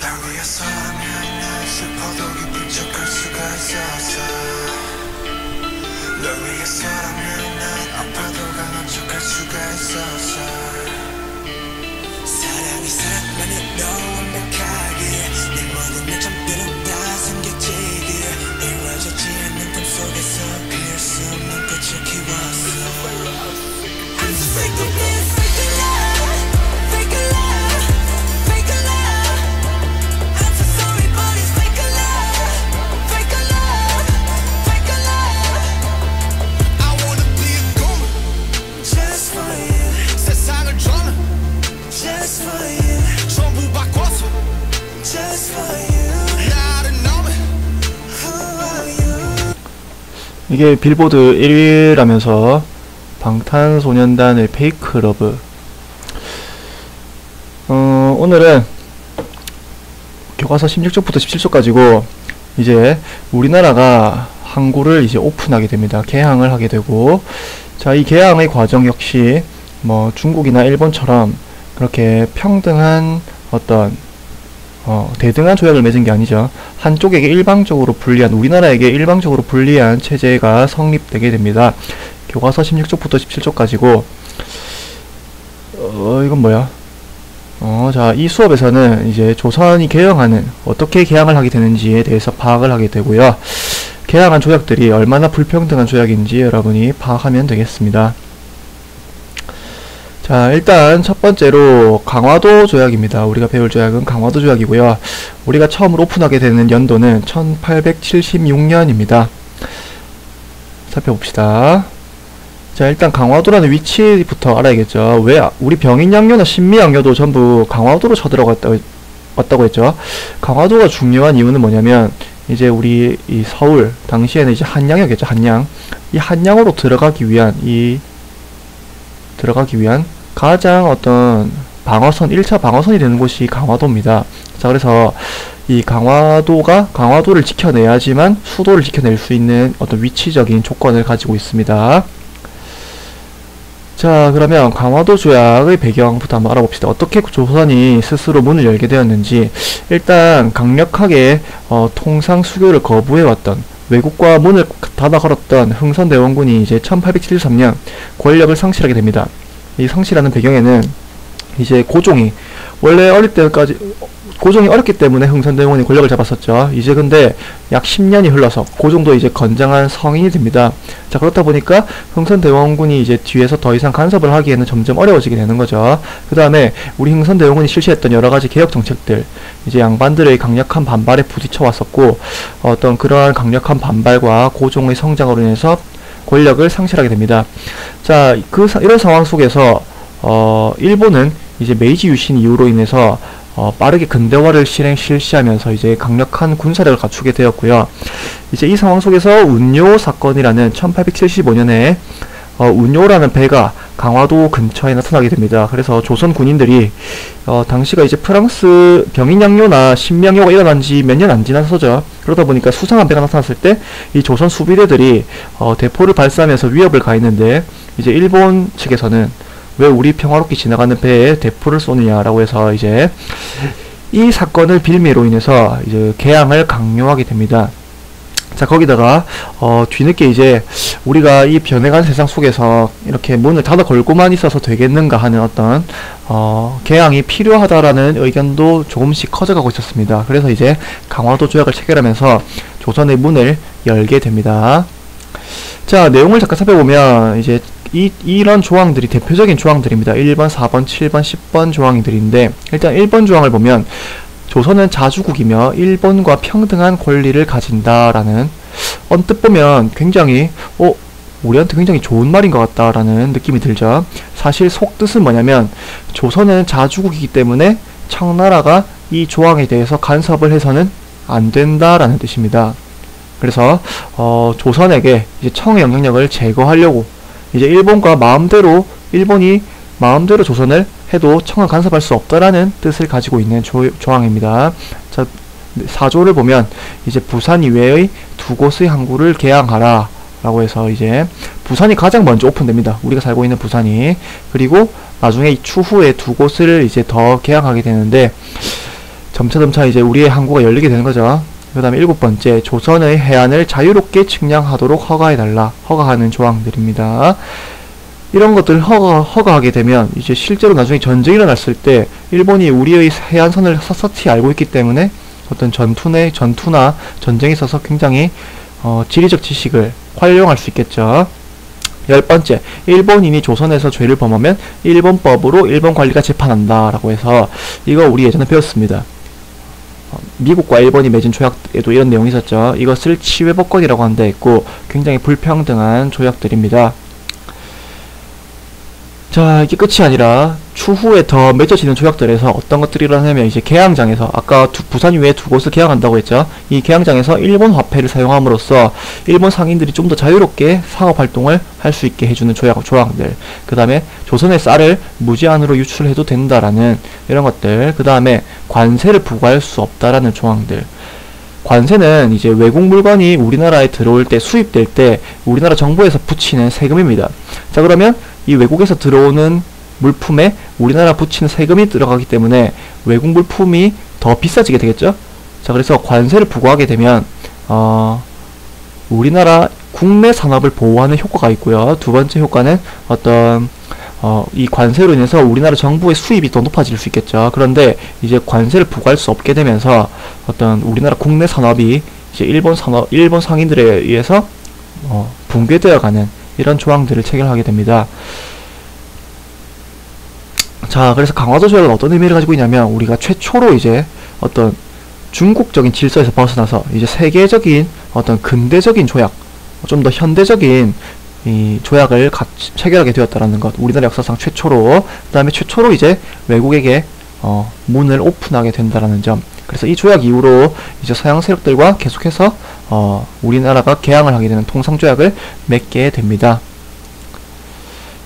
위해서라면 난 슬퍼도 기쁜 척할 수가 있었어. 널 위해서라면 난 아파도 강한 척할 수가 있었어. 사랑이 사랑만은 너 완벽하게 내 모든 내 점들은 다 숨겨지길 이루어지지 않는 꿈 속에서 피할 수 없는 꽃을 키웠어. I'm so sick of this fake love, fake love, fake love. I'm so sorry but it's fake love, fake love, fake love. I wanna be a goon just for you. 세상을 저는 just for you. 전부 바꿔서 just for you. 나를 너무 who are you. 이게 빌보드 1위라면서 방탄소년단의 페이크 러브. 오늘은 교과서 16쪽부터 17쪽까지고 이제 우리나라가 항구를 이제 오픈하게 됩니다. 개항을 하게 되고, 자, 이 개항의 과정 역시 뭐 중국이나 일본처럼 그렇게 평등한 어떤 대등한 조약을 맺은 게 아니죠. 한쪽에게 일방적으로 불리한, 우리나라에게 일방적으로 불리한 체제가 성립되게 됩니다. 교과서 16쪽부터 17쪽까지고, 이건 뭐야? 자, 이 수업에서는 이제 조선이 개항하는, 어떻게 개항을 하게 되는지에 대해서 파악을 하게 되고요. 개항한 조약들이 얼마나 불평등한 조약인지 여러분이 파악하면 되겠습니다. 자, 일단 첫 번째로 강화도 조약입니다. 우리가 배울 조약은 강화도 조약이고요. 우리가 처음으로 오픈하게 되는 연도는 1876년입니다. 살펴봅시다. 자, 일단 강화도라는 위치부터 알아야겠죠. 왜 우리 병인양요나 신미양요도 전부 강화도로 쳐들어갔다고 했죠. 강화도가 중요한 이유는 뭐냐면, 이제 우리 이 서울 당시에는 이제 한양이었겠죠. 한양. 이 한양으로 들어가기 위한 가장 어떤 방어선, 1차 방어선이 되는 곳이 강화도입니다. 자, 그래서 이 강화도를 지켜내야지만 수도를 지켜낼 수 있는 어떤 위치적인 조건을 가지고 있습니다. 자, 그러면 강화도 조약의 배경부터 한번 알아봅시다. 어떻게 조선이 스스로 문을 열게 되었는지. 일단 강력하게 통상 수교를 거부해왔던, 외국과 문을 닫아 걸었던 흥선대원군이 이제 1873년 권력을 상실하게 됩니다. 이 상실하는 배경에는 이제 고종이 원래 고종이 어렸기 때문에 흥선대원군이 권력을 잡았었죠. 이제 근데 약 10년이 흘러서 고종도 이제 건장한 성인이 됩니다. 자, 그렇다 보니까 흥선대원군이 이제 뒤에서 더 이상 간섭을 하기에는 점점 어려워지게 되는 거죠. 그 다음에 우리 흥선대원군이 실시했던 여러가지 개혁 정책들, 이제 양반들의 강력한 반발에 부딪혀 왔었고, 어떤 그러한 강력한 반발과 고종의 성장으로 인해서 권력을 상실하게 됩니다. 자, 이런 상황 속에서 일본은 이제 메이지 유신 이후로 인해서 빠르게 근대화를 실시하면서 이제 강력한 군사력을 갖추게 되었고요. 이제 이 상황 속에서 운요 사건이라는 1875년에 운요라는 배가 강화도 근처에 나타나게 됩니다. 그래서 조선 군인들이 당시가 이제 프랑스 병인양요나 신명요가 일어난 지 몇 년 안 지나서죠. 그러다 보니까 수상한 배가 나타났을 때 이 조선 수비대들이 대포를 발사하면서 위협을 가했는데, 이제 일본 측에서는 왜 우리 평화롭게 지나가는 배에 대포를 쏘느냐라고 해서 이제 이 사건을 빌미로 인해서 이제 개항을 강요하게 됩니다. 자, 거기다가 뒤늦게 이제 우리가 이 변해간 세상 속에서 이렇게 문을 닫아 걸고만 있어서 되겠는가 하는 어떤 개항이 필요하다라는 의견도 조금씩 커져가고 있었습니다. 그래서 이제 강화도 조약을 체결하면서 조선의 문을 열게 됩니다. 자, 내용을 잠깐 살펴보면 이제 이런 조항들이 대표적인 조항들입니다. 1번, 4번, 7번, 10번 조항들인데, 일단 1번 조항을 보면 조선은 자주국이며 일본과 평등한 권리를 가진다라는, 언뜻 보면 굉장히 우리한테 굉장히 좋은 말인 것 같다라는 느낌이 들죠. 사실 속뜻은 뭐냐면, 조선은 자주국이기 때문에 청나라가 이 조항에 대해서 간섭을 해서는 안 된다라는 뜻입니다. 그래서 조선에게 이제 청의 영향력을 제거하려고 이제 일본이 마음대로 조선을 해도 청을 간섭할 수 없다라는 뜻을 가지고 있는 조항입니다. 자, 4조를 보면 이제 부산 이외의 두 곳의 항구를 개항하라 라고 해서 이제 부산이 가장 먼저 오픈됩니다. 우리가 살고 있는 부산이. 그리고 나중에 추후에 두 곳을 이제 더 개항하게 되는데, 점차점차 이제 우리의 항구가 열리게 되는 거죠. 그 다음에 7번째, 조선의 해안을 자유롭게 측량하도록 허가해달라. 허가하는 조항들입니다. 이런 것들 허가하게 되면 이제 실제로 나중에 전쟁이 일어났을 때 일본이 우리의 해안선을 샅샅이 알고 있기 때문에 어떤 전투나 전쟁에 있어서 굉장히 지리적 지식을 활용할 수 있겠죠. 10번째, 일본인이 조선에서 죄를 범하면 일본법으로 일본 관리가 재판한다 라고 해서 이거 우리 예전에 배웠습니다. 미국과 일본이 맺은 조약에도 이런 내용이 있었죠. 이것을 치외법권이라고 한다 했고 굉장히 불평등한 조약들입니다. 자, 이게 끝이 아니라 추후에 더 맺어지는 조약들에서 어떤 것들이 일어나냐면 이제 개항장에서 아까 부산 외에 두 곳을 개항한다고 했죠. 이 개항장에서 일본 화폐를 사용함으로써 일본 상인들이 좀 더 자유롭게 상업활동을 할 수 있게 해주는 조항들, 그 다음에 조선의 쌀을 무제한으로 유출해도 된다라는 이런 것들, 그 다음에 관세를 부과할 수 없다라는 조항들. 관세는 이제 외국 물건이 우리나라에 들어올 때, 수입될 때 우리나라 정부에서 붙이는 세금입니다. 자, 그러면 이 외국에서 들어오는 물품에 우리나라 붙이는 세금이 들어가기 때문에 외국 물품이 더 비싸지게 되겠죠. 자, 그래서 관세를 부과하게 되면 우리나라 국내 산업을 보호하는 효과가 있고요. 두 번째 효과는 어떤 이 관세로 인해서 우리나라 정부의 수입이 더 높아질 수 있겠죠. 그런데 이제 관세를 부과할 수 없게 되면서 어떤 우리나라 국내 산업이 이제 일본 상인들에 의해서 붕괴되어가는 이런 조항들을 체결하게 됩니다. 자, 그래서 강화도 조약은 어떤 의미를 가지고 있냐면 우리가 최초로 이제 어떤 중국적인 질서에서 벗어나서 이제 세계적인 어떤 근대적인 조약, 좀 더 현대적인 이 조약을 체결하게 되었다라는 것, 우리나라 역사상 최초로. 그 다음에 최초로 이제 외국에게 문을 오픈하게 된다라는 점. 그래서 이 조약 이후로 이제 서양 세력들과 계속해서 우리나라가 개항을 하게 되는 통상조약을 맺게 됩니다.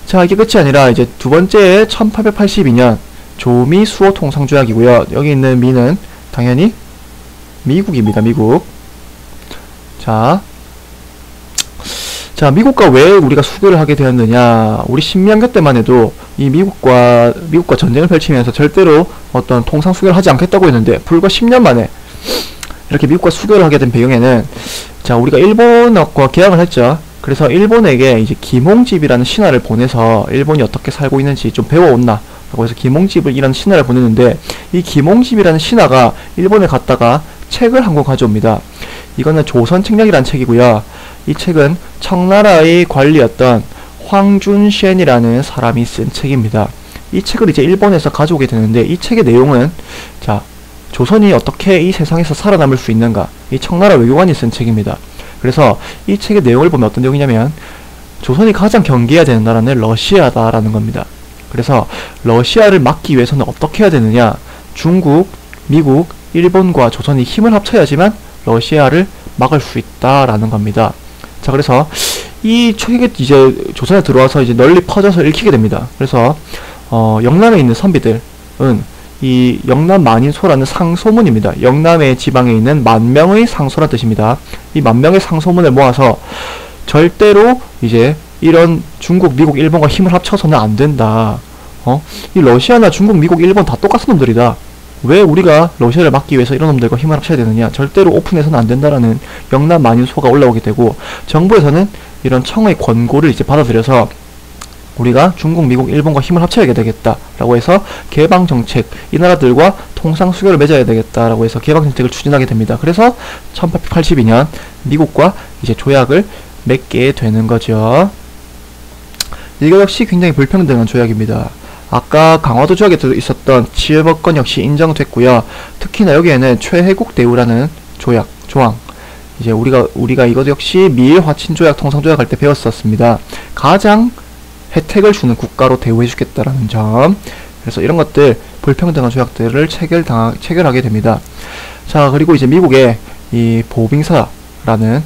자, 이게 끝이 아니라 이제 두 번째 1882년 조미 수호 통상조약이고요. 여기 있는 미는 당연히 미국입니다. 미국. 자, 미국과 왜 우리가 수교를 하게 되었느냐. 우리 신명기 때만 해도 이 미국과 전쟁을 펼치면서 절대로 어떤 통상 수교를 하지 않겠다고 했는데 불과 10년 만에 이렇게 미국과 수교를 하게 된 배경에는, 자, 우리가 일본과 계약을 했죠. 그래서 일본에게 이제 김홍집이라는 신하를 보내서 일본이 어떻게 살고 있는지 좀 배워온나 라고 해서 김홍집이라는 신하를 보냈는데, 이 김홍집이라는 신하가 일본에 갔다가 책을 한 권 가져옵니다. 이거는 조선책략이라는 책이고요. 이 책은 청나라의 관리였던 황준셴이라는 사람이 쓴 책입니다. 이 책을 이제 일본에서 가져오게 되는데, 이 책의 내용은, 자, 조선이 어떻게 이 세상에서 살아남을 수 있는가, 이 청나라 외교관이 쓴 책입니다. 그래서 이 책의 내용을 보면 어떤 내용이냐면 조선이 가장 경계해야 되는 나라는 러시아다라는 겁니다. 그래서 러시아를 막기 위해서는 어떻게 해야 되느냐, 중국, 미국, 일본과 조선이 힘을 합쳐야지만 러시아를 막을 수 있다라는 겁니다. 자, 그래서 이 책이 이제 조선에 들어와서 이제 널리 퍼져서 읽히게 됩니다. 그래서 영남에 있는 선비들은 이 영남 만인소라는 상소문입니다. 영남의 지방에 있는 만명의 상소란 뜻입니다. 이 만명의 상소문을 모아서 절대로 이제 이런 중국, 미국, 일본과 힘을 합쳐서는 안 된다. 이 러시아나 중국, 미국, 일본 다 똑같은 놈들이다. 왜 우리가 러시아를 막기 위해서 이런 놈들과 힘을 합쳐야 되느냐, 절대로 오픈해서는 안 된다라는 영남 만인소가 올라오게 되고, 정부에서는 이런 청의 권고를 이제 받아들여서 우리가 중국, 미국, 일본과 힘을 합쳐야 되겠다라고 해서 개방정책, 이 나라들과 통상수교를 맺어야 되겠다라고 해서 개방정책을 추진하게 됩니다. 그래서 1882년 미국과 이제 조약을 맺게 되는 거죠. 이거 역시 굉장히 불평등한 조약입니다. 아까 강화도 조약에 있었던 치외법권 역시 인정됐고요. 특히나 여기에는 최혜국 대우라는 조항, 이제 우리가 이것 역시 미일화친조약, 통상조약 할 때 배웠었습니다. 가장 혜택을 주는 국가로 대우해주겠다라는 점. 그래서 이런 것들, 불평등한 조약들을 체결하게 됩니다. 자, 그리고 이제 미국의 이 보빙사라는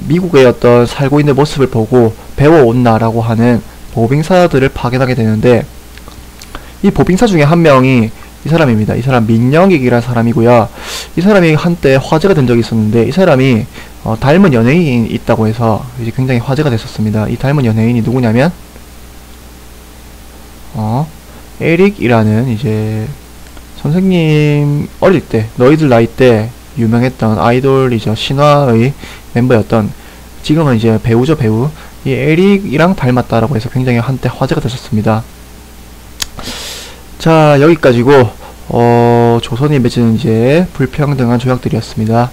미국의 어떤 살고 있는 모습을 보고 배워온나라고 하는 보빙사들을 파견하게 되는데, 이 보빙사 중에 한 명이 이 사람입니다. 이 사람 민영익이라는 사람이고요. 이 사람이 한때 화제가 된 적이 있었는데, 이 사람이 닮은 연예인이 있다고 해서 이제 굉장히 화제가 됐었습니다. 이 닮은 연예인이 누구냐면 에릭이라는 이제 선생님 어릴 때, 너희들 나이 때 유명했던 아이돌이죠. 신화의 멤버였던, 지금은 이제 배우죠, 배우. 이 에릭이랑 닮았다라고 해서 굉장히 한때 화제가 됐었습니다. 자, 여기까지고 조선이 맺은 이제 불평등한 조약들이었습니다.